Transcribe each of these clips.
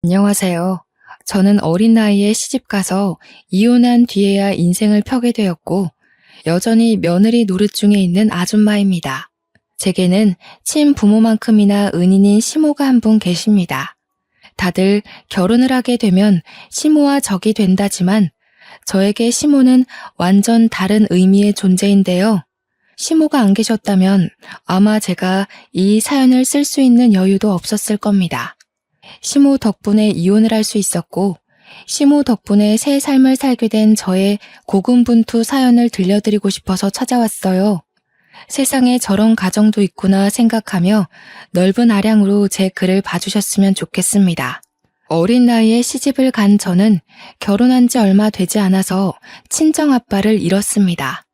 안녕하세요. 저는 어린 나이에 시집가서 이혼한 뒤에야 인생을 펴게 되었고, 여전히 며느리 노릇 중에 있는 아줌마입니다. 제게는 친부모만큼이나 은인인 시모가 한 분 계십니다. 다들 결혼을 하게 되면 시모와 적이 된다지만, 저에게 시모는 완전 다른 의미의 존재인데요. 시모가 안 계셨다면 아마 제가 이 사연을 쓸 수 있는 여유도 없었을 겁니다. 시모 덕분에 이혼을 할 수 있었고, 시모 덕분에 새 삶을 살게 된 저의 고군분투 사연을 들려드리고 싶어서 찾아왔어요. 세상에 저런 가정도 있구나 생각하며 넓은 아량으로 제 글을 봐주셨으면 좋겠습니다. 어린 나이에 시집을 간 저는 결혼한 지 얼마 되지 않아서 친정아빠를 잃었습니다.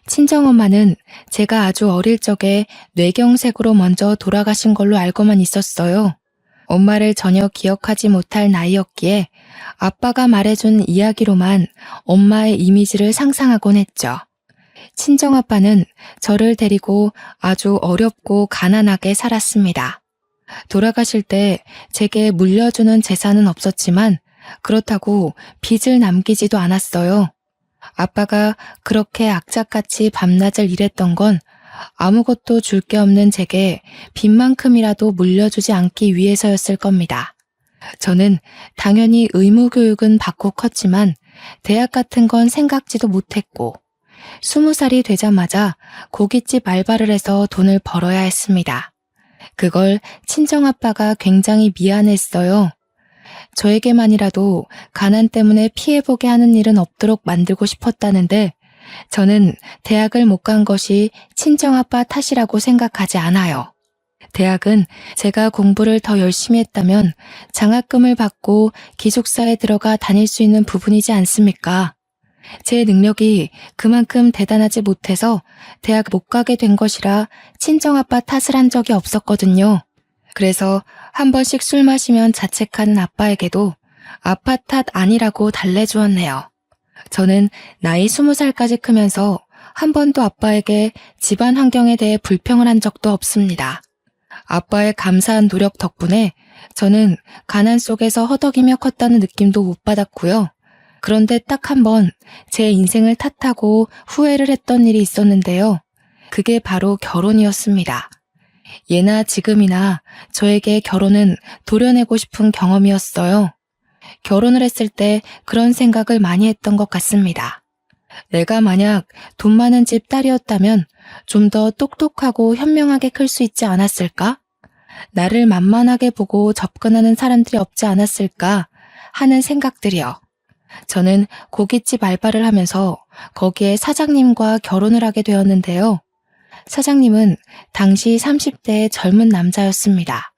친정엄마는 제가 아주 어릴 적에 뇌경색으로 먼저 돌아가신 걸로 알고만 있었어요. 엄마를 전혀 기억하지 못할 나이였기에 아빠가 말해준 이야기로만 엄마의 이미지를 상상하곤 했죠. 친정아빠는 저를 데리고 아주 어렵고 가난하게 살았습니다. 돌아가실 때 제게 물려주는 재산은 없었지만 그렇다고 빚을 남기지도 않았어요. 아빠가 그렇게 악착같이 밤낮을 일했던 건 아무것도 줄 게 없는 제게 빚만큼이라도 물려주지 않기 위해서였을 겁니다. 저는 당연히 의무교육은 받고 컸지만 대학 같은 건 생각지도 못했고 20살이 되자마자 고깃집 알바를 해서 돈을 벌어야 했습니다. 그걸 친정아빠가 굉장히 미안했어요. 저에게만이라도 가난 때문에 피해보게 하는 일은 없도록 만들고 싶었다는데 저는 대학을 못 간 것이 친정아빠 탓이라고 생각하지 않아요. 대학은 제가 공부를 더 열심히 했다면 장학금을 받고 기숙사에 들어가 다닐 수 있는 부분이지 않습니까? 제 능력이 그만큼 대단하지 못해서 대학 못 가게 된 것이라 친정아빠 탓을 한 적이 없었거든요. 그래서 한 번씩 술 마시면 자책하는 아빠에게도 아빠 탓 아니라고 달래주었네요. 저는 나이 20살까지 크면서 한 번도 아빠에게 집안 환경에 대해 불평을 한 적도 없습니다. 아빠의 감사한 노력 덕분에 저는 가난 속에서 허덕이며 컸다는 느낌도 못 받았고요. 그런데 딱 한 번 제 인생을 탓하고 후회를 했던 일이 있었는데요. 그게 바로 결혼이었습니다. 예나 지금이나 저에게 결혼은 도려내고 싶은 경험이었어요. 결혼을 했을 때 그런 생각을 많이 했던 것 같습니다. 내가 만약 돈 많은 집 딸이었다면 좀 더 똑똑하고 현명하게 클 수 있지 않았을까? 나를 만만하게 보고 접근하는 사람들이 없지 않았을까 하는 생각들이요. 저는 고깃집 알바를 하면서 거기에 사장님과 결혼을 하게 되었는데요. 사장님은 당시 30대의 젊은 남자였습니다.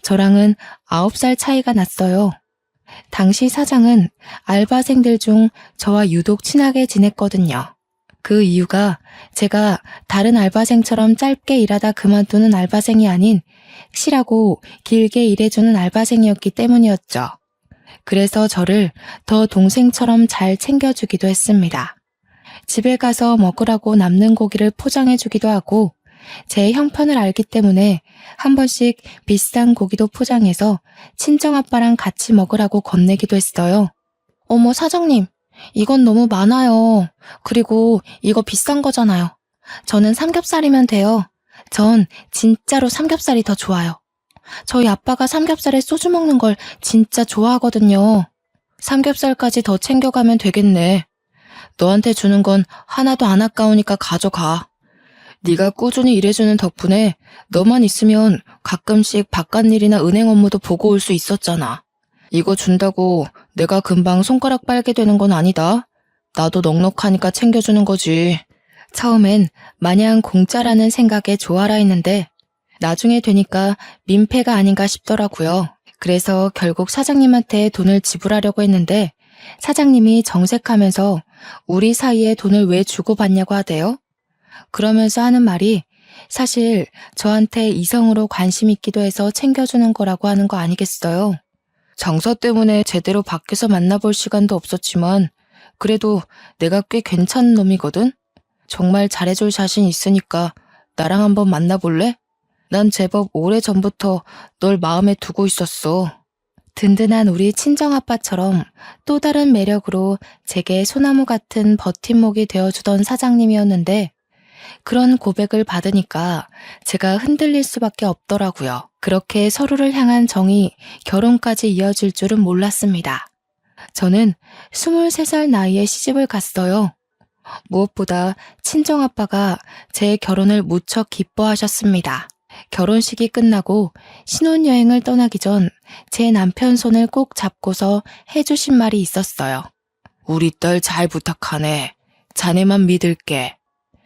저랑은 9살 차이가 났어요. 당시 사장은 알바생들 중 저와 유독 친하게 지냈거든요. 그 이유가 제가 다른 알바생처럼 짧게 일하다 그만두는 알바생이 아닌 실하고 길게 일해주는 알바생이었기 때문이었죠. 그래서 저를 더 동생처럼 잘 챙겨주기도 했습니다. 집에 가서 먹으라고 남는 고기를 포장해주기도 하고 제 형편을 알기 때문에 한 번씩 비싼 고기도 포장해서 친정아빠랑 같이 먹으라고 건네기도 했어요. 어머 사장님, 이건 너무 많아요. 그리고 이거 비싼 거잖아요. 저는 삼겹살이면 돼요. 전 진짜로 삼겹살이 더 좋아요. 저희 아빠가 삼겹살에 소주 먹는 걸 진짜 좋아하거든요. 삼겹살까지 더 챙겨가면 되겠네. 너한테 주는 건 하나도 안 아까우니까 가져가. 네가 꾸준히 일해주는 덕분에 너만 있으면 가끔씩 바깥일이나 은행 업무도 보고 올 수 있었잖아. 이거 준다고 내가 금방 손가락 빨게 되는 건 아니다. 나도 넉넉하니까 챙겨주는 거지. 처음엔 마냥 공짜라는 생각에 좋아라 했는데 나중에 되니까 민폐가 아닌가 싶더라고요. 그래서 결국 사장님한테 돈을 지불하려고 했는데 사장님이 정색하면서 우리 사이에 돈을 왜 주고받냐고 하대요. 그러면서 하는 말이 사실 저한테 이성으로 관심 있기도 해서 챙겨주는 거라고 하는 거 아니겠어요? 장사 때문에 제대로 밖에서 만나볼 시간도 없었지만 그래도 내가 꽤 괜찮은 놈이거든? 정말 잘해줄 자신 있으니까 나랑 한번 만나볼래? 난 제법 오래전부터 널 마음에 두고 있었어. 든든한 우리 친정아빠처럼 또 다른 매력으로 제게 소나무 같은 버팀목이 되어주던 사장님이었는데 그런 고백을 받으니까 제가 흔들릴 수밖에 없더라고요. 그렇게 서로를 향한 정이 결혼까지 이어질 줄은 몰랐습니다. 저는 23살 나이에 시집을 갔어요. 무엇보다 친정아빠가 제 결혼을 무척 기뻐하셨습니다. 결혼식이 끝나고 신혼여행을 떠나기 전 제 남편 손을 꼭 잡고서 해주신 말이 있었어요. 우리 딸 잘 부탁하네. 자네만 믿을게.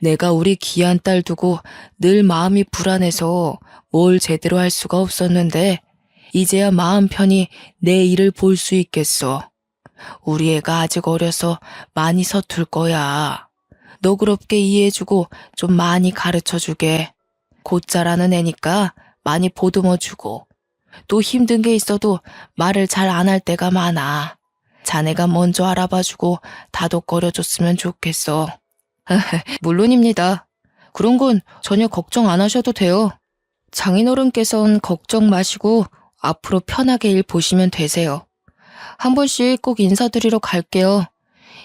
내가 우리 귀한 딸 두고 늘 마음이 불안해서 뭘 제대로 할 수가 없었는데 이제야 마음 편히 내 일을 볼 수 있겠어. 우리 애가 아직 어려서 많이 서툴 거야. 너그럽게 이해해주고 좀 많이 가르쳐주게. 곧 자라는 애니까 많이 보듬어주고 또 힘든 게 있어도 말을 잘 안 할 때가 많아. 자네가 먼저 알아봐주고 다독거려줬으면 좋겠어. 물론입니다. 그런 건 전혀 걱정 안 하셔도 돼요. 장인어른께선 걱정 마시고 앞으로 편하게 일 보시면 되세요. 한 번씩 꼭 인사드리러 갈게요.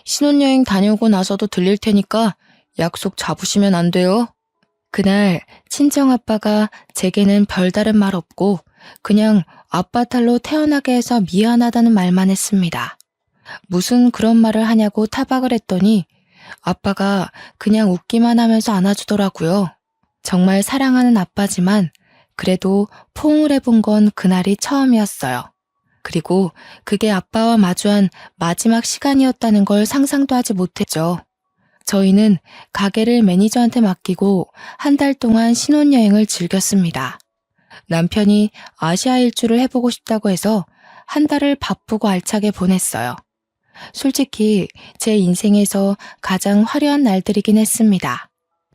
신혼여행 다녀오고 나서도 들릴 테니까 약속 잡으시면 안 돼요? 그날 친정아빠가 제게는 별다른 말 없고 그냥 아빠 딸로 태어나게 해서 미안하다는 말만 했습니다. 무슨 그런 말을 하냐고 타박을 했더니 아빠가 그냥 웃기만 하면서 안아주더라고요. 정말 사랑하는 아빠지만 그래도 포옹을 해본 건 그날이 처음이었어요. 그리고 그게 아빠와 마주한 마지막 시간이었다는 걸 상상도 하지 못했죠. 저희는 가게를 매니저한테 맡기고 한 달 동안 신혼여행을 즐겼습니다. 남편이 아시아 일주를 해보고 싶다고 해서 한 달을 바쁘고 알차게 보냈어요. 솔직히 제 인생에서 가장 화려한 날들이긴 했습니다.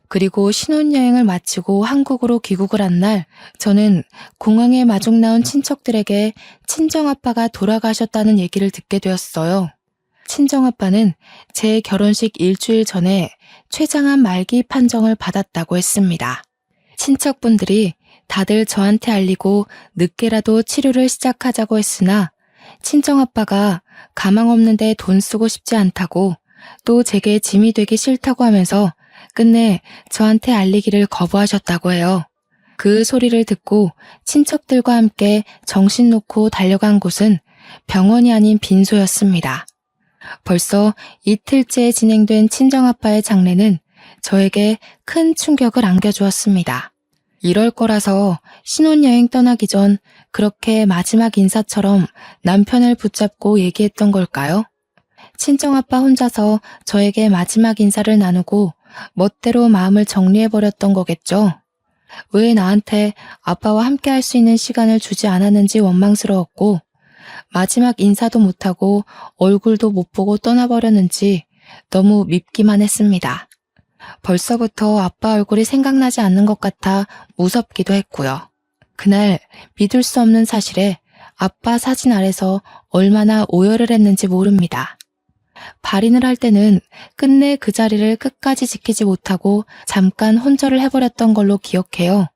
그리고 신혼여행을 마치고 한국으로 귀국을 한 날 저는 공항에 마중 나온 친척들에게 친정아빠가 돌아가셨다는 얘기를 듣게 되었어요. 친정아빠는 제 결혼식 일주일 전에 췌장암 말기 판정을 받았다고 했습니다. 친척분들이 다들 저한테 알리고 늦게라도 치료를 시작하자고 했으나 친정아빠가 가망 없는데 돈 쓰고 싶지 않다고 또 제게 짐이 되기 싫다고 하면서 끝내 저한테 알리기를 거부하셨다고 해요. 그 소리를 듣고 친척들과 함께 정신 놓고 달려간 곳은 병원이 아닌 빈소였습니다. 벌써 이틀째 진행된 친정아빠의 장례는 저에게 큰 충격을 안겨주었습니다. 이럴 거라서 신혼여행 떠나기 전 그렇게 마지막 인사처럼 남편을 붙잡고 얘기했던 걸까요? 친정아빠 혼자서 저에게 마지막 인사를 나누고 멋대로 마음을 정리해버렸던 거겠죠. 왜 나한테 아빠와 함께 할 수 있는 시간을 주지 않았는지 원망스러웠고 마지막 인사도 못하고 얼굴도 못 보고 떠나버렸는지 너무 밉기만 했습니다. 벌써부터 아빠 얼굴이 생각나지 않는 것 같아 무섭기도 했고요. 그날 믿을 수 없는 사실에 아빠 사진 아래서 얼마나 오열을 했는지 모릅니다. 발인을 할 때는 끝내 그 자리를 끝까지 지키지 못하고 잠깐 혼절을 해버렸던 걸로 기억해요.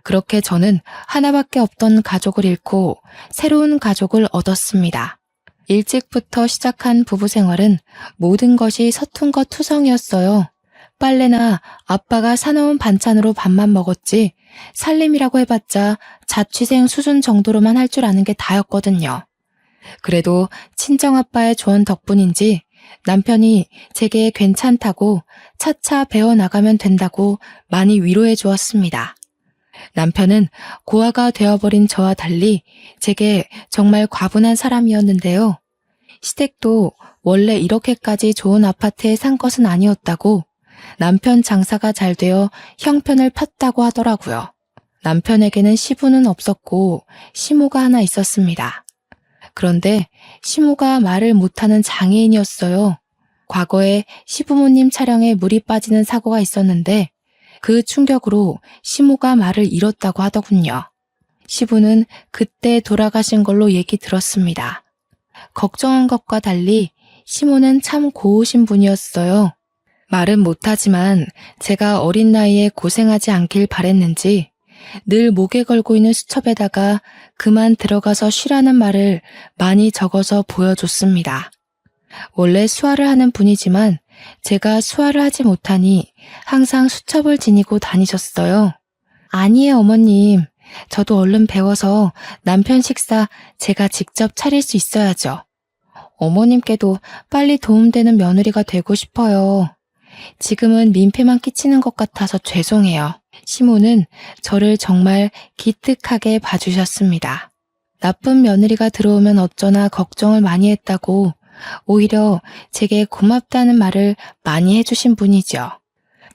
그렇게 저는 하나밖에 없던 가족을 잃고 새로운 가족을 얻었습니다. 일찍부터 시작한 부부 생활은 모든 것이 서툰 것 투성이었어요. 빨래나 아빠가 사놓은 반찬으로 밥만 먹었지 살림이라고 해봤자 자취생 수준 정도로만 할 줄 아는 게 다였거든요. 그래도 친정아빠의 조언 덕분인지 남편이 제게 괜찮다고 차차 배워나가면 된다고 많이 위로해 주었습니다. 남편은 고아가 되어버린 저와 달리 제게 정말 과분한 사람이었는데요. 시댁도 원래 이렇게까지 좋은 아파트에 산 것은 아니었다고 남편 장사가 잘 되어 형편을 폈다고 하더라고요. 남편에게는 시부는 없었고 시모가 하나 있었습니다. 그런데 시모가 말을 못하는 장애인이었어요. 과거에 시부모님 차량에 물이 빠지는 사고가 있었는데 그 충격으로 시모가 말을 잃었다고 하더군요. 시부는 그때 돌아가신 걸로 얘기 들었습니다. 걱정한 것과 달리 시모는 참 고우신 분이었어요. 말은 못하지만 제가 어린 나이에 고생하지 않길 바랬는지 늘 목에 걸고 있는 수첩에다가 그만 들어가서 쉬라는 말을 많이 적어서 보여줬습니다. 원래 수화를 하는 분이지만 제가 수화를 하지 못하니 항상 수첩을 지니고 다니셨어요. 아니에요, 어머님. 저도 얼른 배워서 남편 식사 제가 직접 차릴 수 있어야죠. 어머님께도 빨리 도움되는 며느리가 되고 싶어요. 지금은 민폐만 끼치는 것 같아서 죄송해요. 시모는 저를 정말 기특하게 봐주셨습니다. 나쁜 며느리가 들어오면 어쩌나 걱정을 많이 했다고 오히려 제게 고맙다는 말을 많이 해주신 분이죠.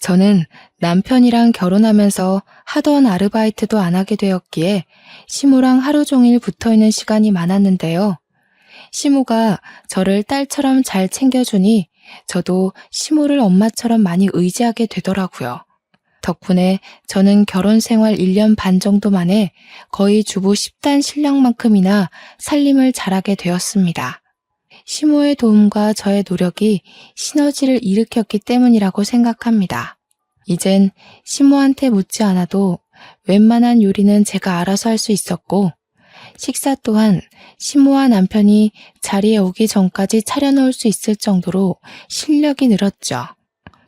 저는 남편이랑 결혼하면서 하던 아르바이트도 안 하게 되었기에 시모랑 하루 종일 붙어있는 시간이 많았는데요. 시모가 저를 딸처럼 잘 챙겨주니 저도 시모를 엄마처럼 많이 의지하게 되더라고요. 덕분에 저는 결혼 생활 1년 반 정도 만에 거의 주부 10단 신랑만큼이나 살림을 잘하게 되었습니다. 시모의 도움과 저의 노력이 시너지를 일으켰기 때문이라고 생각합니다. 이젠 시모한테 묻지 않아도 웬만한 요리는 제가 알아서 할 수 있었고 식사 또한 시모와 남편이 자리에 오기 전까지 차려놓을 수 있을 정도로 실력이 늘었죠.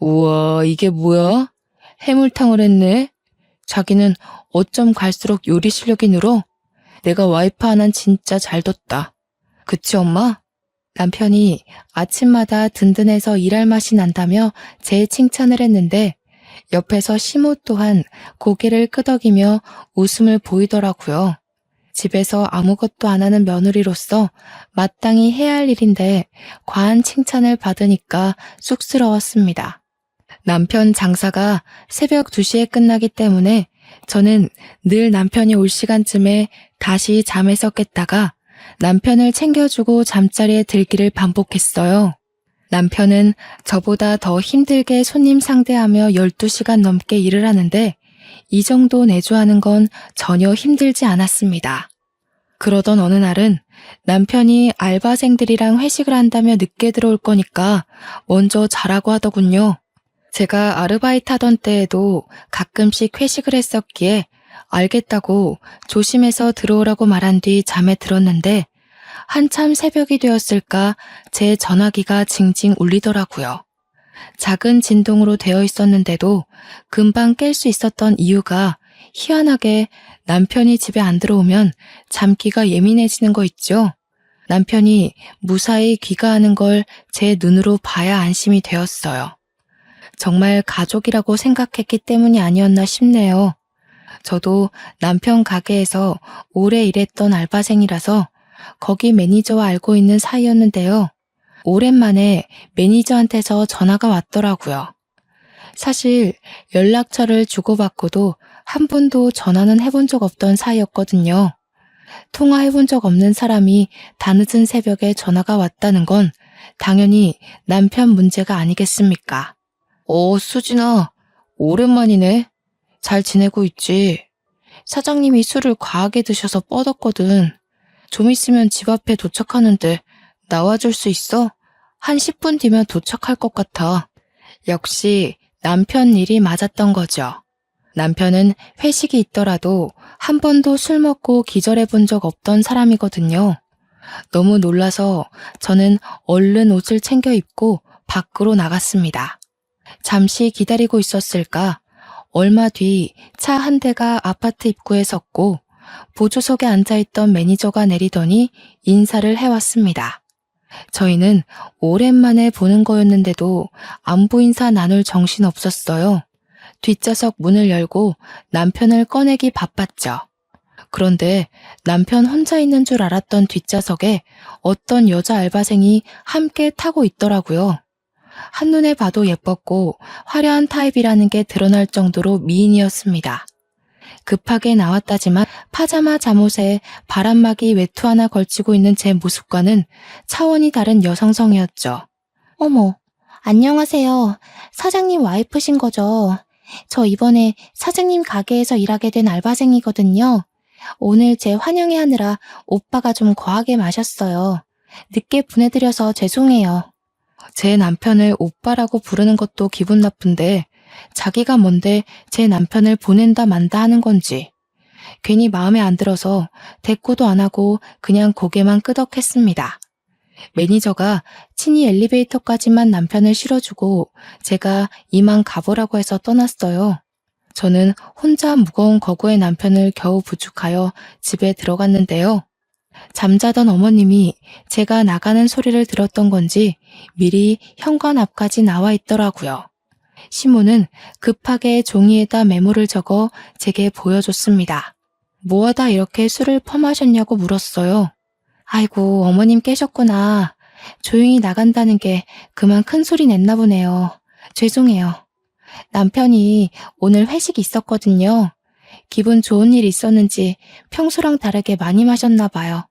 우와, 이게 뭐야? 해물탕을 했네? 자기는 어쩜 갈수록 요리 실력이 늘어? 내가 와이프 하나는 진짜 잘 뒀다. 그치, 엄마? 남편이 아침마다 든든해서 일할 맛이 난다며 제 칭찬을 했는데 옆에서 시모 또한 고개를 끄덕이며 웃음을 보이더라고요. 집에서 아무것도 안 하는 며느리로서 마땅히 해야 할 일인데 과한 칭찬을 받으니까 쑥스러웠습니다. 남편 장사가 새벽 2시에 끝나기 때문에 저는 늘 남편이 올 시간쯤에 다시 잠에서 깼다가 남편을 챙겨주고 잠자리에 들기를 반복했어요. 남편은 저보다 더 힘들게 손님 상대하며 12시간 넘게 일을 하는데 이 정도 내조하는 건 전혀 힘들지 않았습니다. 그러던 어느 날은 남편이 알바생들이랑 회식을 한다며 늦게 들어올 거니까 먼저 자라고 하더군요. 제가 아르바이트 하던 때에도 가끔씩 회식을 했었기에 알겠다고 조심해서 들어오라고 말한 뒤 잠에 들었는데 한참 새벽이 되었을까 제 전화기가 징징 울리더라고요. 작은 진동으로 되어 있었는데도 금방 깰 수 있었던 이유가 희한하게 남편이 집에 안 들어오면 잠기가 예민해지는 거 있죠. 남편이 무사히 귀가하는 걸 제 눈으로 봐야 안심이 되었어요. 정말 가족이라고 생각했기 때문이 아니었나 싶네요. 저도 남편 가게에서 오래 일했던 알바생이라서 거기 매니저와 알고 있는 사이였는데요. 오랜만에 매니저한테서 전화가 왔더라고요. 사실 연락처를 주고받고도 한 번도 전화는 해본 적 없던 사이였거든요. 통화해본 적 없는 사람이 다늦은 새벽에 전화가 왔다는 건 당연히 남편 문제가 아니겠습니까? 수진아, 오랜만이네. 잘 지내고 있지? 사장님이 술을 과하게 드셔서 뻗었거든. 좀 있으면 집 앞에 도착하는데 나와줄 수 있어? 한 10분 뒤면 도착할 것 같아. 역시 남편 일이 맞았던 거죠. 남편은 회식이 있더라도 한 번도 술 먹고 기절해 본 적 없던 사람이거든요. 너무 놀라서 저는 얼른 옷을 챙겨 입고 밖으로 나갔습니다. 잠시 기다리고 있었을까? 얼마 뒤 차 한 대가 아파트 입구에 섰고 보조석에 앉아있던 매니저가 내리더니 인사를 해왔습니다. 저희는 오랜만에 보는 거였는데도 안부 인사 나눌 정신 없었어요. 뒷좌석 문을 열고 남편을 꺼내기 바빴죠. 그런데 남편 혼자 있는 줄 알았던 뒷좌석에 어떤 여자 알바생이 함께 타고 있더라고요. 한눈에 봐도 예뻤고 화려한 타입이라는 게 드러날 정도로 미인이었습니다. 급하게 나왔다지만 파자마 잠옷에 바람막이 외투 하나 걸치고 있는 제 모습과는 차원이 다른 여성성이었죠. 어머, 안녕하세요. 사장님 와이프신 거죠? 저 이번에 사장님 가게에서 일하게 된 알바생이거든요. 오늘 제 환영회 하느라 오빠가 좀 거하게 마셨어요. 늦게 보내드려서 죄송해요. 제 남편을 오빠라고 부르는 것도 기분 나쁜데 자기가 뭔데 제 남편을 보낸다 만다 하는 건지. 괜히 마음에 안 들어서 대꾸도 안 하고 그냥 고개만 끄덕했습니다. 매니저가 친히 엘리베이터까지만 남편을 실어주고 제가 이만 가보라고 해서 떠났어요. 저는 혼자 무거운 거구의 남편을 겨우 부축하여 집에 들어갔는데요. 잠자던 어머님이 제가 나가는 소리를 들었던 건지 미리 현관 앞까지 나와 있더라고요. 시모는 급하게 종이에다 메모를 적어 제게 보여줬습니다. 뭐하다 이렇게 술을 퍼마셨냐고 물었어요. 아이고, 어머님 깨셨구나. 조용히 나간다는 게 그만 큰 소리 냈나 보네요. 죄송해요. 남편이 오늘 회식 있었거든요. 기분 좋은 일 있었는지 평소랑 다르게 많이 마셨나 봐요.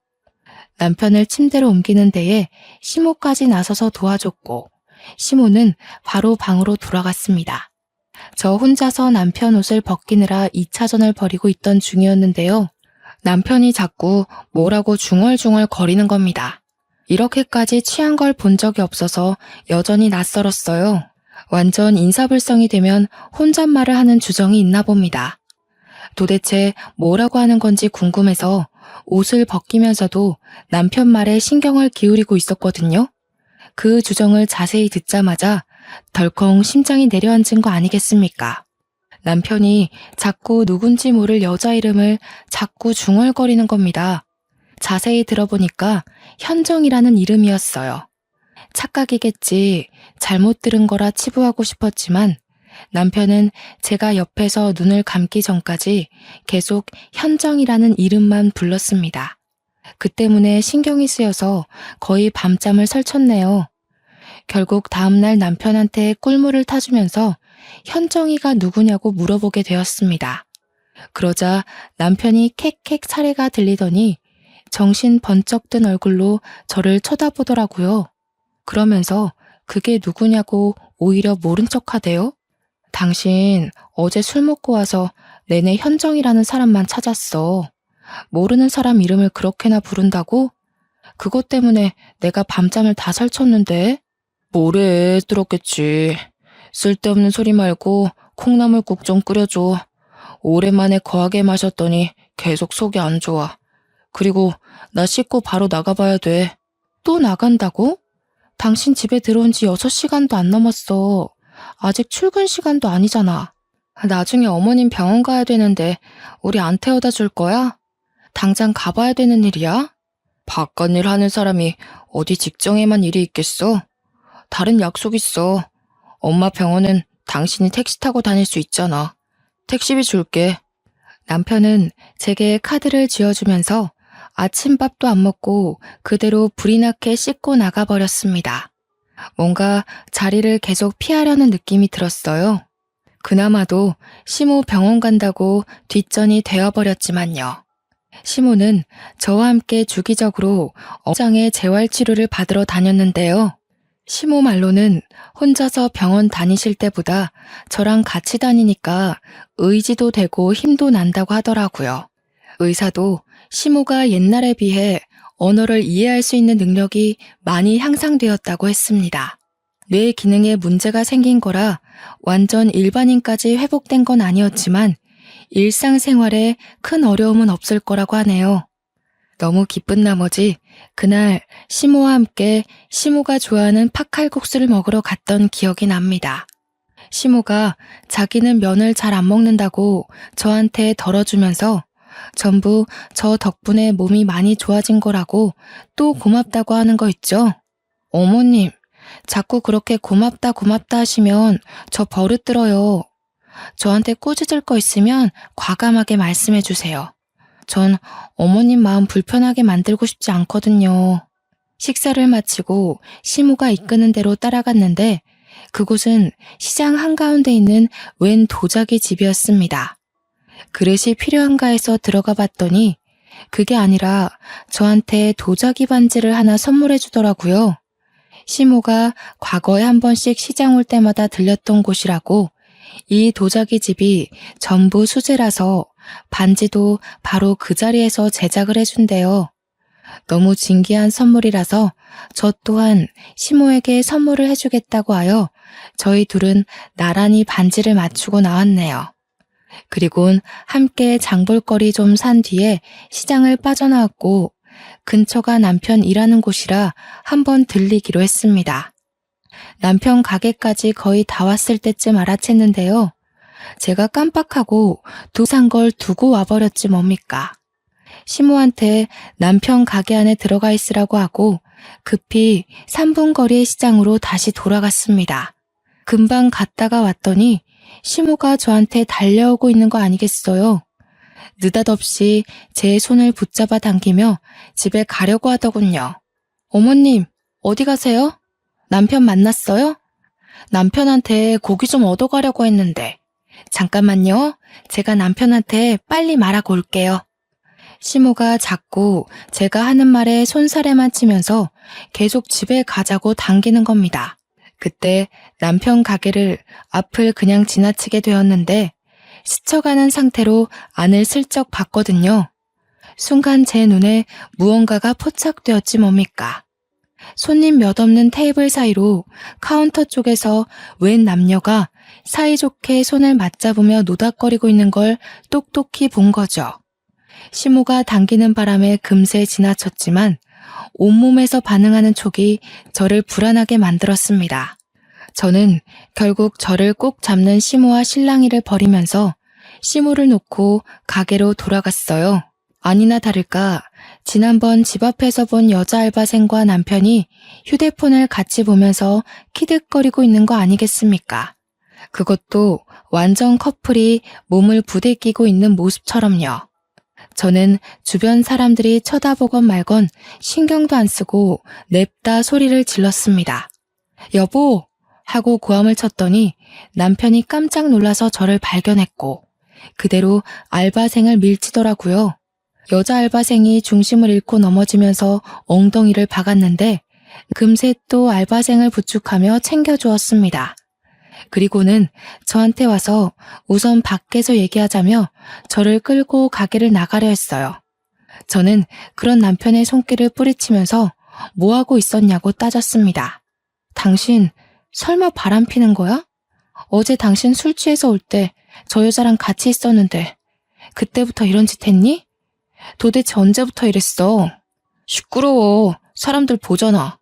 남편을 침대로 옮기는 데에 시모까지 나서서 도와줬고 시모는 바로 방으로 돌아갔습니다. 저 혼자서 남편 옷을 벗기느라 2차전을 벌이고 있던 중이었는데요. 남편이 자꾸 뭐라고 중얼중얼 거리는 겁니다. 이렇게까지 취한 걸 본 적이 없어서 여전히 낯설었어요. 완전 인사불성이 되면 혼잣말을 하는 주정이 있나 봅니다. 도대체 뭐라고 하는 건지 궁금해서 옷을 벗기면서도 남편 말에 신경을 기울이고 있었거든요. 그 주정을 자세히 듣자마자 덜컹 심장이 내려앉은 거 아니겠습니까? 남편이 자꾸 누군지 모를 여자 이름을 자꾸 중얼거리는 겁니다. 자세히 들어보니까 현정이라는 이름이었어요. 착각이겠지, 잘못 들은 거라 치부하고 싶었지만 남편은 제가 옆에서 눈을 감기 전까지 계속 현정이라는 이름만 불렀습니다. 그 때문에 신경이 쓰여서 거의 밤잠을 설쳤네요. 결국 다음날 남편한테 꿀물을 타주면서 현정이가 누구냐고 물어보게 되었습니다. 그러자 남편이 캑캑 사례가 들리더니 정신 번쩍 든 얼굴로 저를 쳐다보더라고요. 그러면서 그게 누구냐고 오히려 모른 척하대요. 당신 어제 술 먹고 와서 내내 현정이라는 사람만 찾았어. 모르는 사람 이름을 그렇게나 부른다고? 그것 때문에 내가 밤잠을 다 설쳤는데? 뭐래, 들었겠지. 쓸데없는 소리 말고 콩나물국 좀 끓여줘. 오랜만에 거하게 마셨더니 계속 속이 안 좋아. 그리고 나 씻고 바로 나가봐야 돼. 또 나간다고? 당신 집에 들어온 지 6시간도 안 넘었어. 아직 출근 시간도 아니잖아. 나중에 어머님 병원 가야 되는데 우리 안 태워다 줄 거야? 당장 가봐야 되는 일이야? 바깥일 하는 사람이 어디 직장에만 일이 있겠어? 다른 약속 있어. 엄마 병원은 당신이 택시 타고 다닐 수 있잖아. 택시비 줄게. 남편은 제게 카드를 쥐어주면서 아침밥도 안 먹고 그대로 불이 나게 씻고 나가버렸습니다. 뭔가 자리를 계속 피하려는 느낌이 들었어요. 그나마도 시모 병원 간다고 뒷전이 되어버렸지만요. 시모는 저와 함께 주기적으로 어장의 재활치료를 받으러 다녔는데요. 시모 말로는 혼자서 병원 다니실 때보다 저랑 같이 다니니까 의지도 되고 힘도 난다고 하더라고요. 의사도 시모가 옛날에 비해 언어를 이해할 수 있는 능력이 많이 향상되었다고 했습니다. 뇌 기능에 문제가 생긴 거라 완전 일반인까지 회복된 건 아니었지만 일상생활에 큰 어려움은 없을 거라고 하네요. 너무 기쁜 나머지 그날 시모와 함께 시모가 좋아하는 팥칼국수를 먹으러 갔던 기억이 납니다. 시모가 자기는 면을 잘 안 먹는다고 저한테 덜어주면서 전부 저 덕분에 몸이 많이 좋아진 거라고 또 고맙다고 하는 거 있죠? 어머님, 자꾸 그렇게 고맙다 하시면 저 버릇 들어요. 저한테 꾸짖을 거 있으면 과감하게 말씀해 주세요. 전 어머님 마음 불편하게 만들고 싶지 않거든요. 식사를 마치고 시모가 이끄는 대로 따라갔는데 그곳은 시장 한가운데 있는 웬 도자기 집이었습니다. 그릇이 필요한가 해서 들어가 봤더니 그게 아니라 저한테 도자기 반지를 하나 선물해 주더라고요. 시모가 과거에 한 번씩 시장 올 때마다 들렸던 곳이라고 이 도자기 집이 전부 수제라서 반지도 바로 그 자리에서 제작을 해준대요. 너무 진귀한 선물이라서 저 또한 시모에게 선물을 해주겠다고 하여 저희 둘은 나란히 반지를 맞추고 나왔네요. 그리곤 함께 장볼거리 좀 산 뒤에 시장을 빠져나왔고 근처가 남편 일하는 곳이라 한번 들리기로 했습니다. 남편 가게까지 거의 다 왔을 때쯤 알아챘는데요. 제가 깜빡하고 산 걸 두고 와버렸지 뭡니까. 시모한테 남편 가게 안에 들어가 있으라고 하고 급히 3분 거리의 시장으로 다시 돌아갔습니다. 금방 갔다가 왔더니 시모가 저한테 달려오고 있는 거 아니겠어요? 느닷없이 제 손을 붙잡아 당기며 집에 가려고 하더군요. 어머님, 어디 가세요? 남편 만났어요? 남편한테 고기 좀 얻어가려고 했는데. 잠깐만요. 제가 남편한테 빨리 말하고 올게요. 시모가 자꾸 제가 하는 말에 손사래만 치면서 계속 집에 가자고 당기는 겁니다. 그때 남편 가게를 앞을 그냥 지나치게 되었는데 스쳐가는 상태로 안을 슬쩍 봤거든요. 순간 제 눈에 무언가가 포착되었지 뭡니까. 손님 몇 없는 테이블 사이로 카운터 쪽에서 웬 남녀가 사이좋게 손을 맞잡으며 노닥거리고 있는 걸 똑똑히 본 거죠. 시모가 당기는 바람에 금세 지나쳤지만 온몸에서 반응하는 촉이 저를 불안하게 만들었습니다. 저는 결국 저를 꼭 잡는 시모와 실랑이를 벌이면서 시모를 놓고 가게로 돌아갔어요. 아니나 다를까 지난번 집 앞에서 본 여자 알바생과 남편이 휴대폰을 같이 보면서 키득거리고 있는 거 아니겠습니까? 그것도 완전 커플이 몸을 부대끼고 있는 모습처럼요. 저는 주변 사람들이 쳐다보건 말건 신경도 안 쓰고 냅다 소리를 질렀습니다. 여보! 하고 고함을 쳤더니 남편이 깜짝 놀라서 저를 발견했고 그대로 알바생을 밀치더라고요. 여자 알바생이 중심을 잃고 넘어지면서 엉덩이를 박았는데 금세 또 알바생을 부축하며 챙겨주었습니다. 그리고는 저한테 와서 우선 밖에서 얘기하자며 저를 끌고 가게를 나가려 했어요. 저는 그런 남편의 손길을 뿌리치면서 뭐하고 있었냐고 따졌습니다. 당신 설마 바람 피는 거야? 어제 당신 술 취해서 올 때 저 여자랑 같이 있었는데 그때부터 이런 짓 했니? 도대체 언제부터 이랬어? 시끄러워. 사람들 보잖아.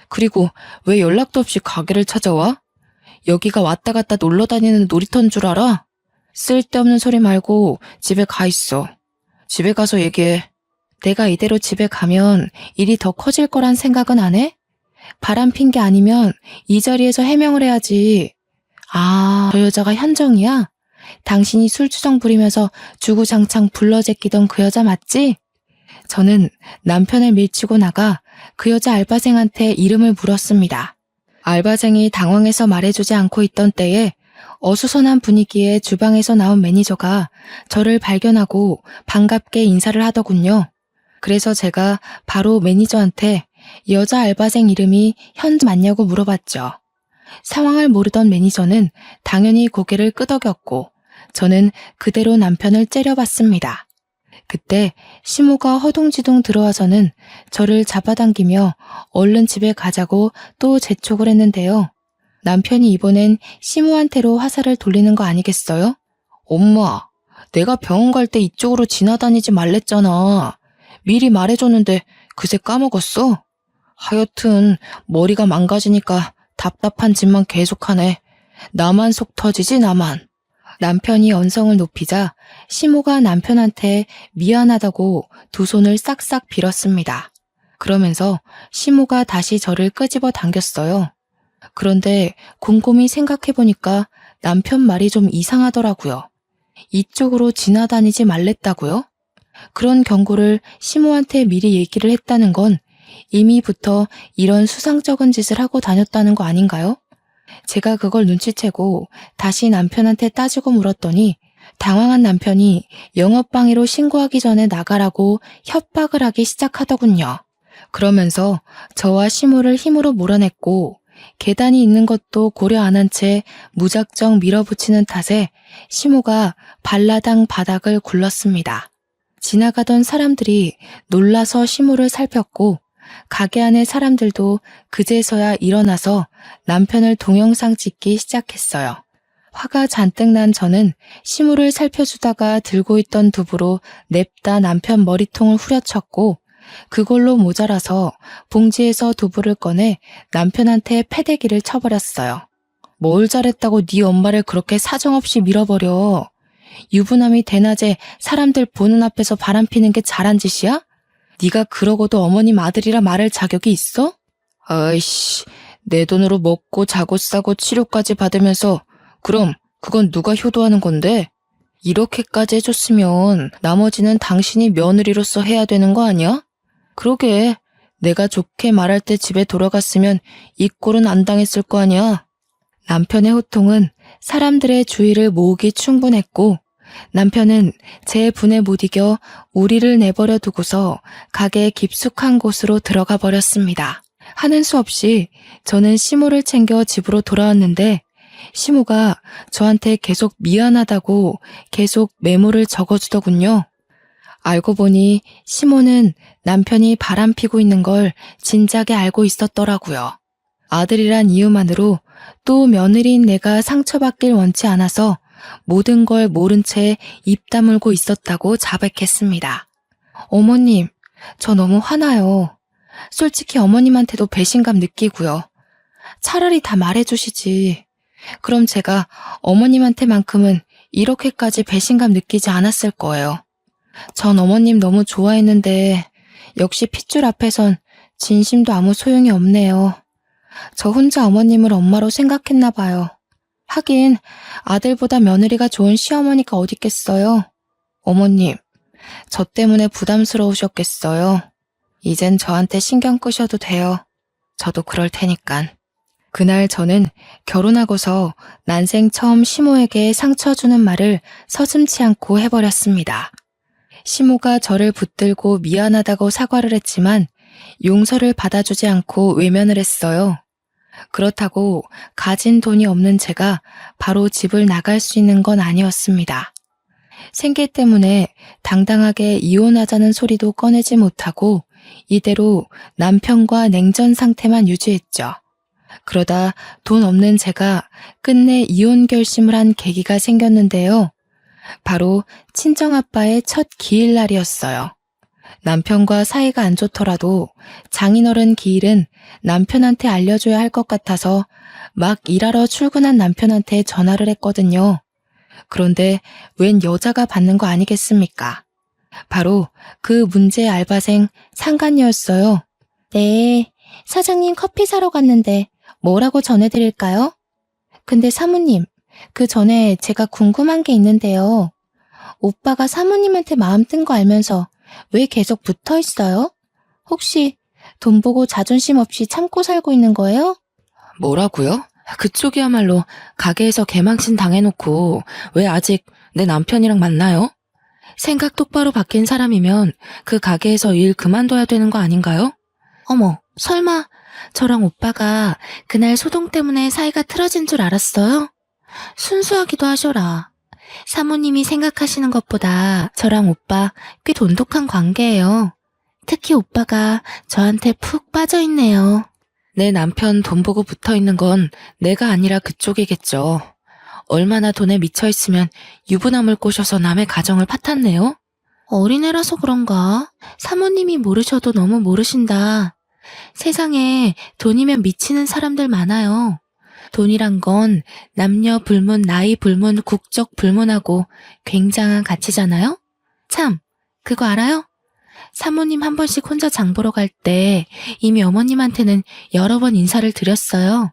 그리고 왜 연락도 없이 가게를 찾아와? 여기가 왔다 갔다 놀러 다니는 놀이터인 줄 알아? 쓸데없는 소리 말고 집에 가 있어. 집에 가서 얘기해. 내가 이대로 집에 가면 일이 더 커질 거란 생각은 안 해? 바람 핀 게 아니면 이 자리에서 해명을 해야지. 아, 저 여자가 현정이야? 당신이 술주정 부리면서 주구장창 불러제끼던 그 여자 맞지? 저는 남편을 밀치고 나가 그 여자 알바생한테 이름을 물었습니다. 알바생이 당황해서 말해주지 않고 있던 때에 어수선한 분위기에 주방에서 나온 매니저가 저를 발견하고 반갑게 인사를 하더군요. 그래서 제가 바로 매니저한테 여자 알바생 이름이 현 맞냐고 물어봤죠. 상황을 모르던 매니저는 당연히 고개를 끄덕였고 저는 그대로 남편을 째려봤습니다. 그때 시모가 허둥지둥 들어와서는 저를 잡아당기며 얼른 집에 가자고 또 재촉을 했는데요. 남편이 이번엔 시모한테로 화살을 돌리는 거 아니겠어요? 엄마, 내가 병원 갈 때 이쪽으로 지나다니지 말랬잖아. 미리 말해줬는데 그새 까먹었어? 하여튼 머리가 망가지니까 답답한 짓만 계속하네. 나만 속 터지지 나만. 남편이 언성을 높이자 시모가 남편한테 미안하다고 두 손을 싹싹 빌었습니다. 그러면서 시모가 다시 저를 끄집어 당겼어요. 그런데 곰곰이 생각해보니까 남편 말이 좀 이상하더라고요. 이쪽으로 지나다니지 말랬다고요? 그런 경고를 시모한테 미리 얘기를 했다는 건 이미부터 이런 수상쩍은 짓을 하고 다녔다는 거 아닌가요? 제가 그걸 눈치채고 다시 남편한테 따지고 물었더니 당황한 남편이 영업방해로 신고하기 전에 나가라고 협박을 하기 시작하더군요. 그러면서 저와 시모를 힘으로 몰아냈고 계단이 있는 것도 고려 안 한 채 무작정 밀어붙이는 탓에 시모가 발라당 바닥을 굴렀습니다. 지나가던 사람들이 놀라서 시모를 살폈고 가게 안의 사람들도 그제서야 일어나서 남편을 동영상 찍기 시작했어요. 화가 잔뜩 난 저는 시모를 살펴주다가 들고 있던 두부로 냅다 남편 머리통을 후려쳤고 그걸로 모자라서 봉지에서 두부를 꺼내 남편한테 패대기를 쳐버렸어요. 뭘 잘했다고 네 엄마를 그렇게 사정없이 밀어버려. 유부남이 대낮에 사람들 보는 앞에서 바람피는 게 잘한 짓이야? 네가 그러고도 어머님 아들이라 말할 자격이 있어? 아이씨, 내 돈으로 먹고 자고 싸고 치료까지 받으면서 그럼 그건 누가 효도하는 건데? 이렇게까지 해줬으면 나머지는 당신이 며느리로서 해야 되는 거 아니야? 그러게, 내가 좋게 말할 때 집에 돌아갔으면 이 꼴은 안 당했을 거 아니야? 남편의 호통은 사람들의 주의를 모으기 충분했고 남편은 제 분에 못 이겨 우리를 내버려 두고서 가게 깊숙한 곳으로 들어가 버렸습니다. 하는 수 없이 저는 시모를 챙겨 집으로 돌아왔는데 시모가 저한테 계속 미안하다고 계속 메모를 적어주더군요. 알고 보니 시모는 남편이 바람피고 있는 걸 진작에 알고 있었더라고요. 아들이란 이유만으로 또 며느리인 내가 상처받길 원치 않아서 모든 걸 모른 채 입 다물고 있었다고 자백했습니다. 어머님, 저 너무 화나요. 솔직히 어머님한테도 배신감 느끼고요. 차라리 다 말해주시지. 그럼 제가 어머님한테만큼은 이렇게까지 배신감 느끼지 않았을 거예요. 전 어머님 너무 좋아했는데 역시 핏줄 앞에선 진심도 아무 소용이 없네요. 저 혼자 어머님을 엄마로 생각했나 봐요. 하긴 아들보다 며느리가 좋은 시어머니가 어딨겠어요. 어머님, 저 때문에 부담스러우셨겠어요. 이젠 저한테 신경 끄셔도 돼요. 저도 그럴 테니깐. 그날 저는 결혼하고서 난생 처음 시모에게 상처 주는 말을 서슴지 않고 해버렸습니다. 시모가 저를 붙들고 미안하다고 사과를 했지만 용서를 받아주지 않고 외면을 했어요. 그렇다고 가진 돈이 없는 제가 바로 집을 나갈 수 있는 건 아니었습니다. 생계 때문에 당당하게 이혼하자는 소리도 꺼내지 못하고 이대로 남편과 냉전 상태만 유지했죠. 그러다 돈 없는 제가 끝내 이혼 결심을 한 계기가 생겼는데요. 바로 친정아빠의 첫 기일날이었어요. 남편과 사이가 안 좋더라도 장인어른 기일은 남편한테 알려줘야 할 것 같아서 막 일하러 출근한 남편한테 전화를 했거든요. 그런데 웬 여자가 받는 거 아니겠습니까? 바로 그 문제 알바생 상간녀였어요. 네, 사장님 커피 사러 갔는데 뭐라고 전해드릴까요? 근데 사모님, 그 전에 제가 궁금한 게 있는데요. 오빠가 사모님한테 마음 뜬 거 알면서 왜 계속 붙어 있어요? 혹시 돈 보고 자존심 없이 참고 살고 있는 거예요? 뭐라고요? 그쪽이야말로 가게에서 개망신 당해놓고 왜 아직 내 남편이랑 만나요? 생각 똑바로 바뀐 사람이면 그 가게에서 일 그만둬야 되는 거 아닌가요? 어머, 설마 저랑 오빠가 그날 소동 때문에 사이가 틀어진 줄 알았어요? 순수하기도 하셔라. 사모님이 생각하시는 것보다 저랑 오빠 꽤 돈독한 관계예요. 특히 오빠가 저한테 푹 빠져있네요. 내 남편 돈 보고 붙어있는 건 내가 아니라 그쪽이겠죠. 얼마나 돈에 미쳐있으면 유부남을 꼬셔서 남의 가정을 파탄내요? 어린애라서 그런가? 사모님이 모르셔도 너무 모르신다. 세상에 돈이면 미치는 사람들 많아요. 돈이란 건 남녀 불문, 나이 불문, 국적 불문하고 굉장한 가치잖아요? 참, 그거 알아요? 사모님 한 번씩 혼자 장 보러 갈 때 이미 어머님한테는 여러 번 인사를 드렸어요.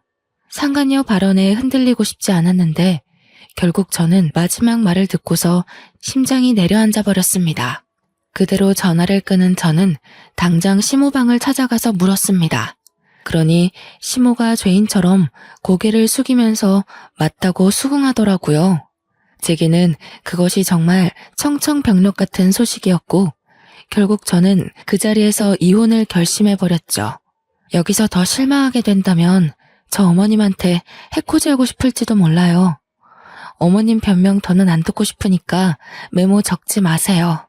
상간녀 발언에 흔들리고 싶지 않았는데 결국 저는 마지막 말을 듣고서 심장이 내려앉아 버렸습니다. 그대로 전화를 끊은 저는 당장 시모방을 찾아가서 물었습니다. 그러니 시모가 죄인처럼 고개를 숙이면서 맞다고 수긍하더라고요. 제게는 그것이 정말 청청병력 같은 소식이었고 결국 저는 그 자리에서 이혼을 결심해버렸죠. 여기서 더 실망하게 된다면 저 어머님한테 해코지하고 싶을지도 몰라요. 어머님 변명 더는 안 듣고 싶으니까 메모 적지 마세요.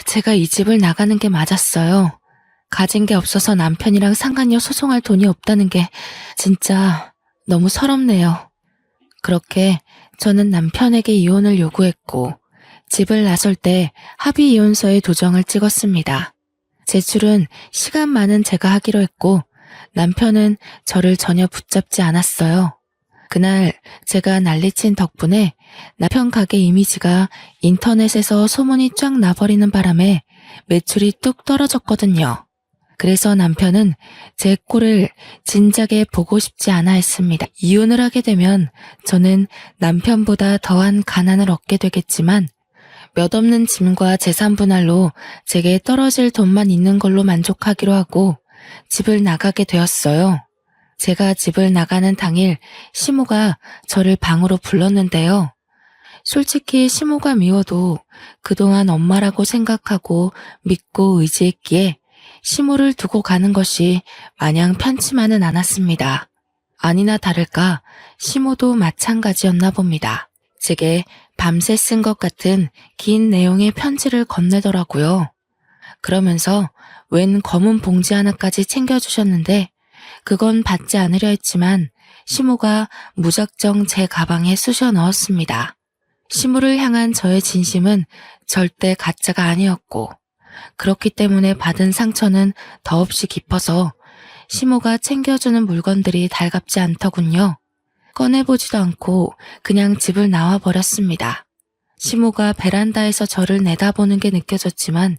제가 이 집을 나가는 게 맞았어요. 가진 게 없어서 남편이랑 상간녀 소송할 돈이 없다는 게 진짜 너무 서럽네요. 그렇게 저는 남편에게 이혼을 요구했고 집을 나설 때 합의 이혼서에 도장을 찍었습니다. 제출은 시간 많은 제가 하기로 했고 남편은 저를 전혀 붙잡지 않았어요. 그날 제가 난리친 덕분에 남편 가게 이미지가 인터넷에서 소문이 쫙 나버리는 바람에 매출이 뚝 떨어졌거든요. 그래서 남편은 제 꼴을 진작에 보고 싶지 않아 했습니다. 이혼을 하게 되면 저는 남편보다 더한 가난을 얻게 되겠지만 몇 없는 짐과 재산 분할로 제게 떨어질 돈만 있는 걸로 만족하기로 하고 집을 나가게 되었어요. 제가 집을 나가는 당일 시모가 저를 방으로 불렀는데요. 솔직히 시모가 미워도 그동안 엄마라고 생각하고 믿고 의지했기에 시모를 두고 가는 것이 마냥 편치만은 않았습니다. 아니나 다를까 시모도 마찬가지였나 봅니다. 제게 밤새 쓴 것 같은 긴 내용의 편지를 건네더라고요. 그러면서 웬 검은 봉지 하나까지 챙겨주셨는데 그건 받지 않으려 했지만 시모가 무작정 제 가방에 쑤셔 넣었습니다. 시모를 향한 저의 진심은 절대 가짜가 아니었고 그렇기 때문에 받은 상처는 더없이 깊어서 시모가 챙겨주는 물건들이 달갑지 않더군요. 꺼내보지도 않고 그냥 집을 나와 버렸습니다. 시모가 베란다에서 저를 내다보는 게 느껴졌지만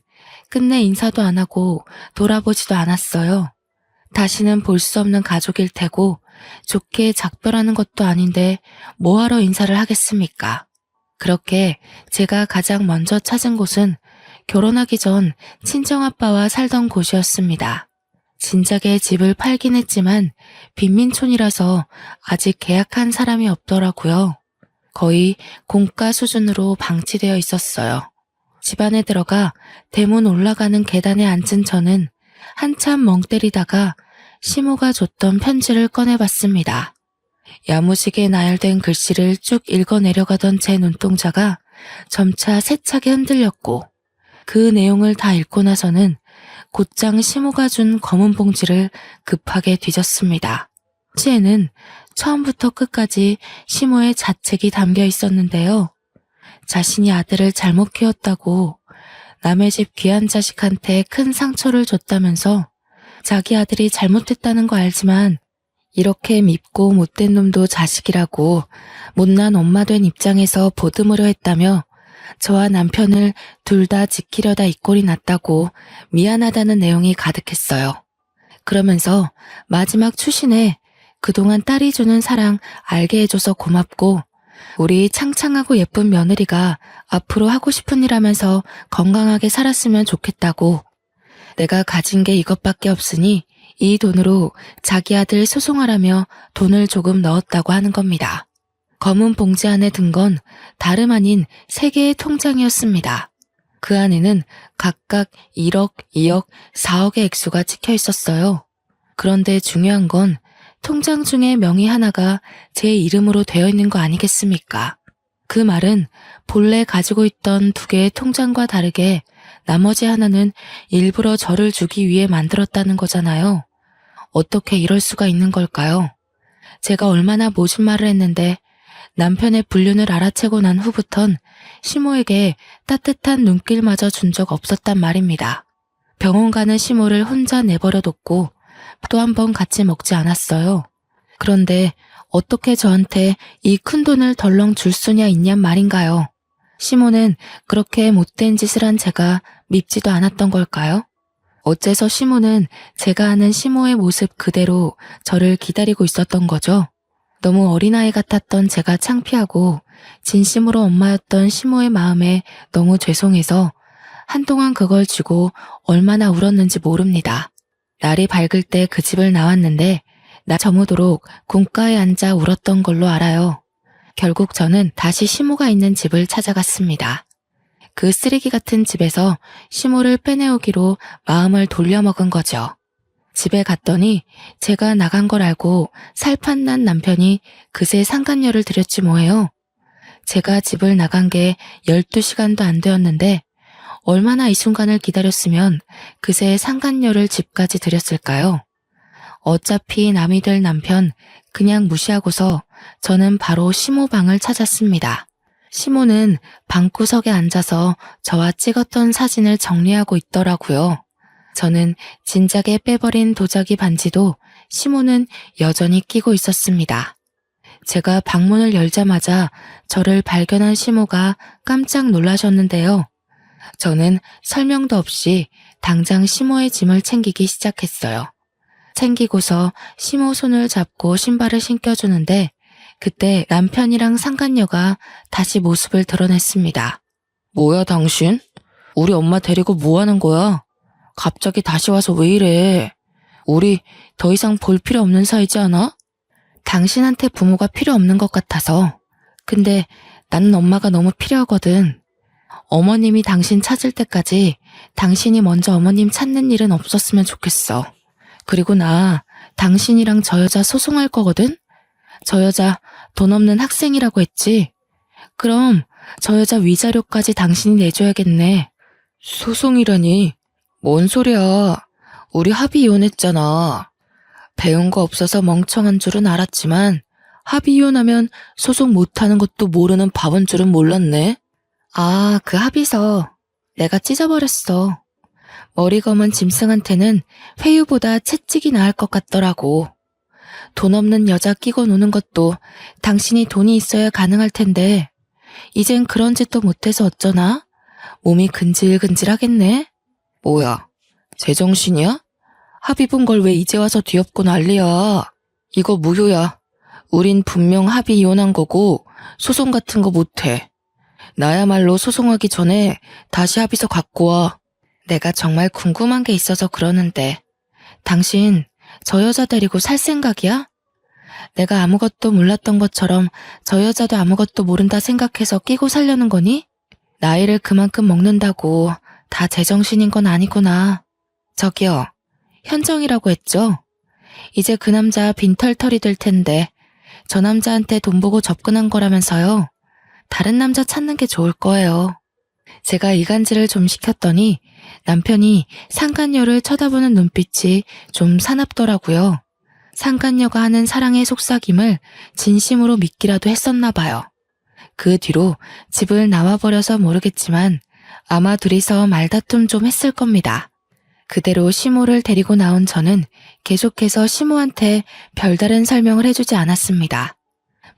끝내 인사도 안 하고 돌아보지도 않았어요. 다시는 볼 수 없는 가족일 테고 좋게 작별하는 것도 아닌데 뭐하러 인사를 하겠습니까? 그렇게 제가 가장 먼저 찾은 곳은 결혼하기 전 친정아빠와 살던 곳이었습니다. 진작에 집을 팔긴 했지만 빈민촌이라서 아직 계약한 사람이 없더라고요. 거의 공가 수준으로 방치되어 있었어요. 집 안에 들어가 대문 올라가는 계단에 앉은 저는 한참 멍 때리다가 시모가 줬던 편지를 꺼내봤습니다. 야무지게 나열된 글씨를 쭉 읽어내려가던 제 눈동자가 점차 세차게 흔들렸고 그 내용을 다 읽고 나서는 곧장 시모가 준 검은 봉지를 급하게 뒤졌습니다. 편지에는 처음부터 끝까지 시모의 자책이 담겨 있었는데요. 자신이 아들을 잘못 키웠다고 남의 집 귀한 자식한테 큰 상처를 줬다면서 자기 아들이 잘못했다는 거 알지만 이렇게 밉고 못된 놈도 자식이라고 못난 엄마 된 입장에서 보듬으려 했다며 저와 남편을 둘 다 지키려다 이 꼴이 났다고 미안하다는 내용이 가득했어요. 그러면서 마지막 추신에 그동안 딸이 주는 사랑 알게 해줘서 고맙고 우리 창창하고 예쁜 며느리가 앞으로 하고 싶은 일 하면서 건강하게 살았으면 좋겠다고 내가 가진 게 이것밖에 없으니 이 돈으로 자기 아들 소송하라며 돈을 조금 넣었다고 하는 겁니다. 검은 봉지 안에 든 건 다름 아닌 3개의 통장이었습니다. 그 안에는 각각 1억, 2억, 4억의 액수가 찍혀 있었어요. 그런데 중요한 건 통장 중에 명의 하나가 제 이름으로 되어 있는 거 아니겠습니까? 그 말은 본래 가지고 있던 2개의 통장과 다르게 나머지 하나는 일부러 저를 주기 위해 만들었다는 거잖아요. 어떻게 이럴 수가 있는 걸까요? 제가 얼마나 모진 말을 했는데 남편의 불륜을 알아채고 난 후부턴 시모에게 따뜻한 눈길마저 준 적 없었단 말입니다. 병원 가는 시모를 혼자 내버려뒀고 또 한 번 같이 먹지 않았어요. 그런데 어떻게 저한테 이 큰 돈을 덜렁 줄 수냐 있냔 말인가요? 시모는 그렇게 못된 짓을 한 제가 밉지도 않았던 걸까요? 어째서 시모는 제가 아는 시모의 모습 그대로 저를 기다리고 있었던 거죠? 너무 어린아이 같았던 제가 창피하고 진심으로 엄마였던 시모의 마음에 너무 죄송해서 한동안 그걸 쥐고 얼마나 울었는지 모릅니다. 날이 밝을 때 그 집을 나왔는데 나 저무도록 곶가에 앉아 울었던 걸로 알아요. 결국 저는 다시 시모가 있는 집을 찾아갔습니다. 그 쓰레기 같은 집에서 시모를 빼내오기로 마음을 돌려먹은 거죠. 집에 갔더니 제가 나간 걸 알고 살판난 남편이 그새 상간녀를 들였지 뭐예요. 제가 집을 나간 게 12시간도 안 되었는데 얼마나 이 순간을 기다렸으면 그새 상간녀를 집까지 들였을까요? 어차피 남이 될 남편 그냥 무시하고서 저는 바로 시모 방을 찾았습니다. 시모는 방구석에 앉아서 저와 찍었던 사진을 정리하고 있더라고요. 저는 진작에 빼버린 도자기 반지도 시모는 여전히 끼고 있었습니다. 제가 방문을 열자마자 저를 발견한 시모가 깜짝 놀라셨는데요. 저는 설명도 없이 당장 시모의 짐을 챙기기 시작했어요. 챙기고서 시모 손을 잡고 신발을 신겨주는데 그때 남편이랑 상간녀가 다시 모습을 드러냈습니다. 뭐야 당신? 우리 엄마 데리고 뭐 하는 거야? 갑자기 다시 와서 왜 이래? 우리 더 이상 볼 필요 없는 사이지 않아? 당신한테 부모가 필요 없는 것 같아서. 근데 나는 엄마가 너무 필요하거든. 어머님이 당신 찾을 때까지 당신이 먼저 어머님 찾는 일은 없었으면 좋겠어. 그리고 나 당신이랑 저 여자 소송할 거거든? 저 여자 돈 없는 학생이라고 했지? 그럼 저 여자 위자료까지 당신이 내줘야겠네. 소송이라니? 뭔 소리야. 우리 합의 이혼했잖아. 배운 거 없어서 멍청한 줄은 알았지만 합의 이혼하면 소송 못하는 것도 모르는 바본 줄은 몰랐네. 아, 그 합의서 내가 찢어버렸어. 머리 검은 짐승한테는 회유보다 채찍이 나을 것 같더라고. 돈 없는 여자 끼고 노는 것도 당신이 돈이 있어야 가능할 텐데 이젠 그런 짓도 못해서 어쩌나? 몸이 근질근질하겠네? 뭐야, 제정신이야? 합의 본 걸 왜 이제 와서 뒤엎고 난리야? 이거 무효야. 우린 분명 합의 이혼한 거고 소송 같은 거 못해. 나야말로 소송하기 전에 다시 합의서 갖고 와. 내가 정말 궁금한 게 있어서 그러는데 당신 저 여자 데리고 살 생각이야? 내가 아무것도 몰랐던 것처럼 저 여자도 아무것도 모른다 생각해서 끼고 살려는 거니? 나이를 그만큼 먹는다고 다 제정신인 건 아니구나. 저기요, 현정이라고 했죠? 이제 그 남자 빈털털이 될 텐데 저 남자한테 돈 보고 접근한 거라면서요. 다른 남자 찾는 게 좋을 거예요. 제가 이간질을 좀 시켰더니 남편이 상간녀를 쳐다보는 눈빛이 좀 사납더라고요. 상간녀가 하는 사랑의 속삭임을 진심으로 믿기라도 했었나 봐요. 그 뒤로 집을 나와버려서 모르겠지만 아마 둘이서 말다툼 좀 했을 겁니다. 그대로 시모를 데리고 나온 저는 계속해서 시모한테 별다른 설명을 해주지 않았습니다.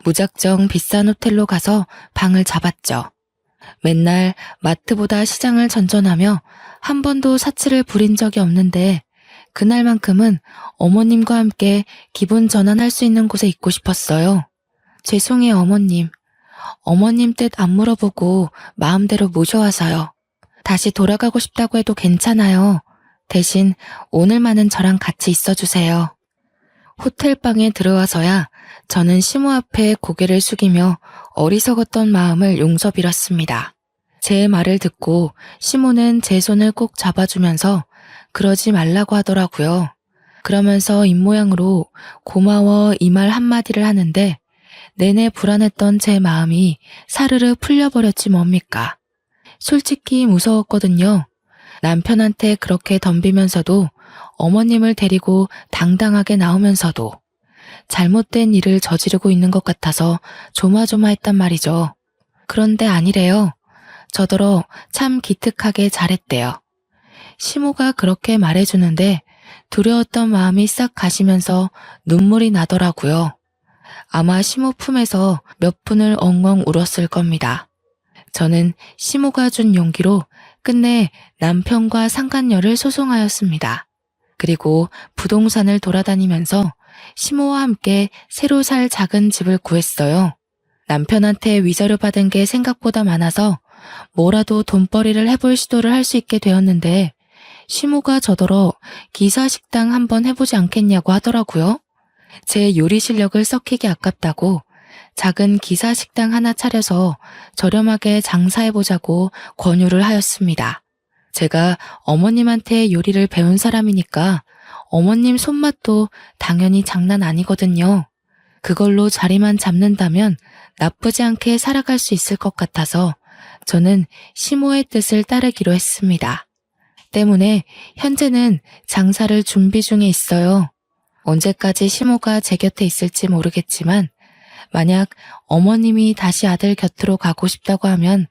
무작정 비싼 호텔로 가서 방을 잡았죠. 맨날 마트보다 시장을 전전하며 한 번도 사치를 부린 적이 없는데 그날만큼은 어머님과 함께 기분 전환할 수 있는 곳에 있고 싶었어요. 죄송해요, 어머님. 어머님 뜻 안 물어보고 마음대로 모셔와서요. 다시 돌아가고 싶다고 해도 괜찮아요. 대신 오늘만은 저랑 같이 있어주세요. 호텔방에 들어와서야 저는 시모 앞에 고개를 숙이며 어리석었던 마음을 용서 빌었습니다. 제 말을 듣고 시모는 제 손을 꼭 잡아주면서 그러지 말라고 하더라고요. 그러면서 입모양으로 고마워 이 말 한마디를 하는데 내내 불안했던 제 마음이 사르르 풀려버렸지 뭡니까. 솔직히 무서웠거든요. 남편한테 그렇게 덤비면서도 어머님을 데리고 당당하게 나오면서도 잘못된 일을 저지르고 있는 것 같아서 조마조마했단 말이죠. 그런데 아니래요. 저더러 참 기특하게 잘했대요. 시모가 그렇게 말해주는데 두려웠던 마음이 싹 가시면서 눈물이 나더라고요. 아마 시모 품에서 몇 분을 엉엉 울었을 겁니다. 저는 시모가 준 용기로 끝내 남편과 상간녀를 소송하였습니다. 그리고 부동산을 돌아다니면서 시모와 함께 새로 살 작은 집을 구했어요. 남편한테 위자료 받은 게 생각보다 많아서 뭐라도 돈벌이를 해볼 시도를 할 수 있게 되었는데 시모가 저더러 기사식당 한번 해보지 않겠냐고 하더라고요. 제 요리 실력을 썩히기 아깝다고 작은 기사식당 하나 차려서 저렴하게 장사해보자고 권유를 하였습니다. 제가 어머님한테 요리를 배운 사람이니까 어머님 손맛도 당연히 장난 아니거든요. 그걸로 자리만 잡는다면 나쁘지 않게 살아갈 수 있을 것 같아서 저는 시모의 뜻을 따르기로 했습니다. 때문에 현재는 장사를 준비 중에 있어요. 언제까지 시모가 제 곁에 있을지 모르겠지만 만약 어머님이 다시 아들 곁으로 가고 싶다고 하면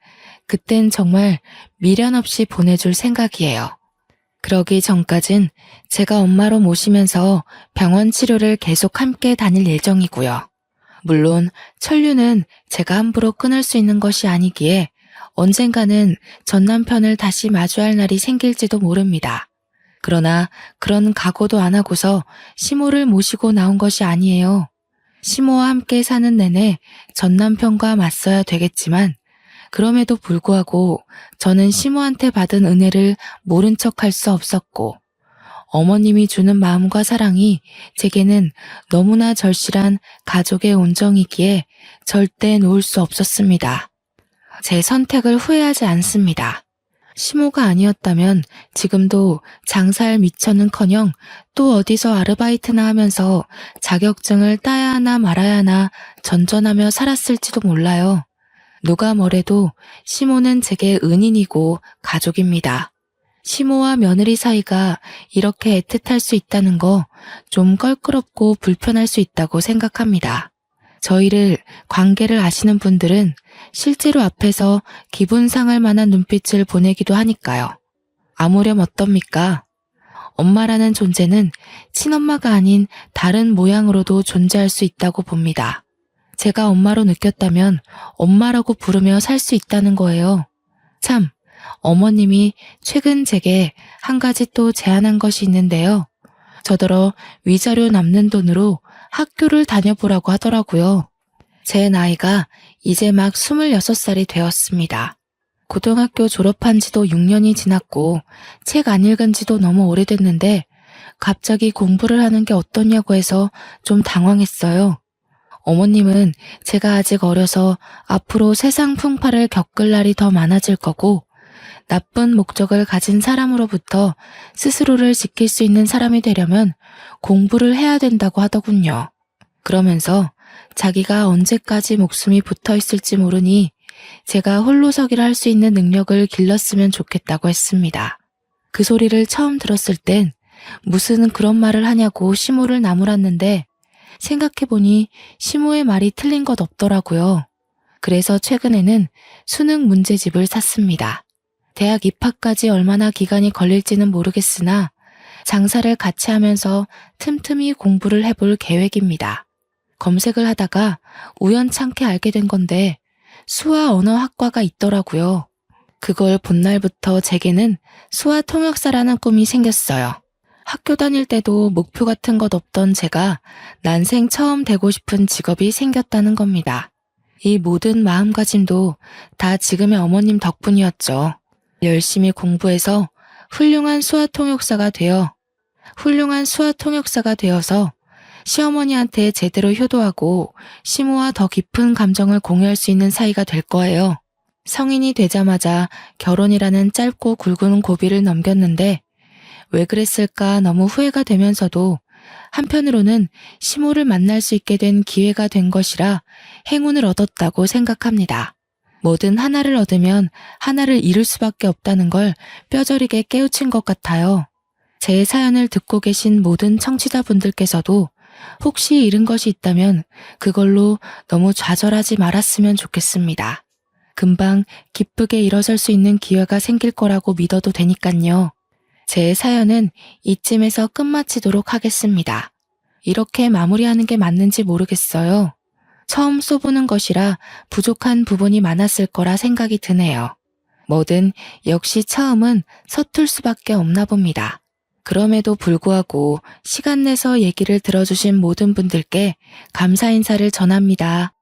그땐 정말 미련 없이 보내줄 생각이에요. 그러기 전까진 제가 엄마로 모시면서 병원 치료를 계속 함께 다닐 예정이고요. 물론 천류는 제가 함부로 끊을 수 있는 것이 아니기에 언젠가는 전 남편을 다시 마주할 날이 생길지도 모릅니다. 그러나 그런 각오도 안 하고서 시모를 모시고 나온 것이 아니에요. 시모와 함께 사는 내내 전 남편과 맞서야 되겠지만 그럼에도 불구하고 저는 시모한테 받은 은혜를 모른 척할 수 없었고 어머님이 주는 마음과 사랑이 제게는 너무나 절실한 가족의 온정이기에 절대 놓을 수 없었습니다. 제 선택을 후회하지 않습니다. 시모가 아니었다면 지금도 장사할 미천은커녕 또 어디서 아르바이트나 하면서 자격증을 따야 하나 말아야 하나 전전하며 살았을지도 몰라요. 누가 뭐래도 시모는 제게 은인이고 가족입니다. 시모와 며느리 사이가 이렇게 애틋할 수 있다는 거 좀 껄끄럽고 불편할 수 있다고 생각합니다. 저희를 관계를 아시는 분들은 실제로 앞에서 기분 상할 만한 눈빛을 보내기도 하니까요. 아무렴 어떻습니까? 엄마라는 존재는 친엄마가 아닌 다른 모양으로도 존재할 수 있다고 봅니다. 제가 엄마로 느꼈다면 엄마라고 부르며 살 수 있다는 거예요. 참, 어머님이 최근 제게 한 가지 또 제안한 것이 있는데요. 저더러 위자료 남는 돈으로 학교를 다녀보라고 하더라고요. 제 나이가 이제 막 26살이 되었습니다. 고등학교 졸업한 지도 6년이 지났고 책 안 읽은 지도 너무 오래됐는데 갑자기 공부를 하는 게 어떠냐고 해서 좀 당황했어요. 어머님은 제가 아직 어려서 앞으로 세상 풍파를 겪을 날이 더 많아질 거고 나쁜 목적을 가진 사람으로부터 스스로를 지킬 수 있는 사람이 되려면 공부를 해야 된다고 하더군요. 그러면서 자기가 언제까지 목숨이 붙어 있을지 모르니 제가 홀로서기를 할 수 있는 능력을 길렀으면 좋겠다고 했습니다. 그 소리를 처음 들었을 땐 무슨 그런 말을 하냐고 시모를 나무랐는데 생각해보니 시모의 말이 틀린 것 없더라고요. 그래서 최근에는 수능 문제집을 샀습니다. 대학 입학까지 얼마나 기간이 걸릴지는 모르겠으나 장사를 같이 하면서 틈틈이 공부를 해볼 계획입니다. 검색을 하다가 우연찮게 알게 된 건데 수화 언어학과가 있더라고요. 그걸 본 날부터 제게는 수화 통역사라는 꿈이 생겼어요. 학교 다닐 때도 목표 같은 것 없던 제가 난생 처음 되고 싶은 직업이 생겼다는 겁니다. 이 모든 마음가짐도 다 지금의 어머님 덕분이었죠. 열심히 공부해서 훌륭한 수화 통역사가 되어서 시어머니한테 제대로 효도하고 시모와 더 깊은 감정을 공유할 수 있는 사이가 될 거예요. 성인이 되자마자 결혼이라는 짧고 굵은 고비를 넘겼는데 왜 그랬을까 너무 후회가 되면서도 한편으로는 시모를 만날 수 있게 된 기회가 된 것이라 행운을 얻었다고 생각합니다. 뭐든 하나를 얻으면 하나를 잃을 수밖에 없다는 걸 뼈저리게 깨우친 것 같아요. 제 사연을 듣고 계신 모든 청취자분들께서도 혹시 잃은 것이 있다면 그걸로 너무 좌절하지 말았으면 좋겠습니다. 금방 기쁘게 일어설 수 있는 기회가 생길 거라고 믿어도 되니깐요. 제 사연은 이쯤에서 끝마치도록 하겠습니다. 이렇게 마무리하는 게 맞는지 모르겠어요. 처음 써보는 것이라 부족한 부분이 많았을 거라 생각이 드네요. 뭐든 역시 처음은 서툴 수밖에 없나 봅니다. 그럼에도 불구하고 시간 내서 얘기를 들어주신 모든 분들께 감사 인사를 전합니다.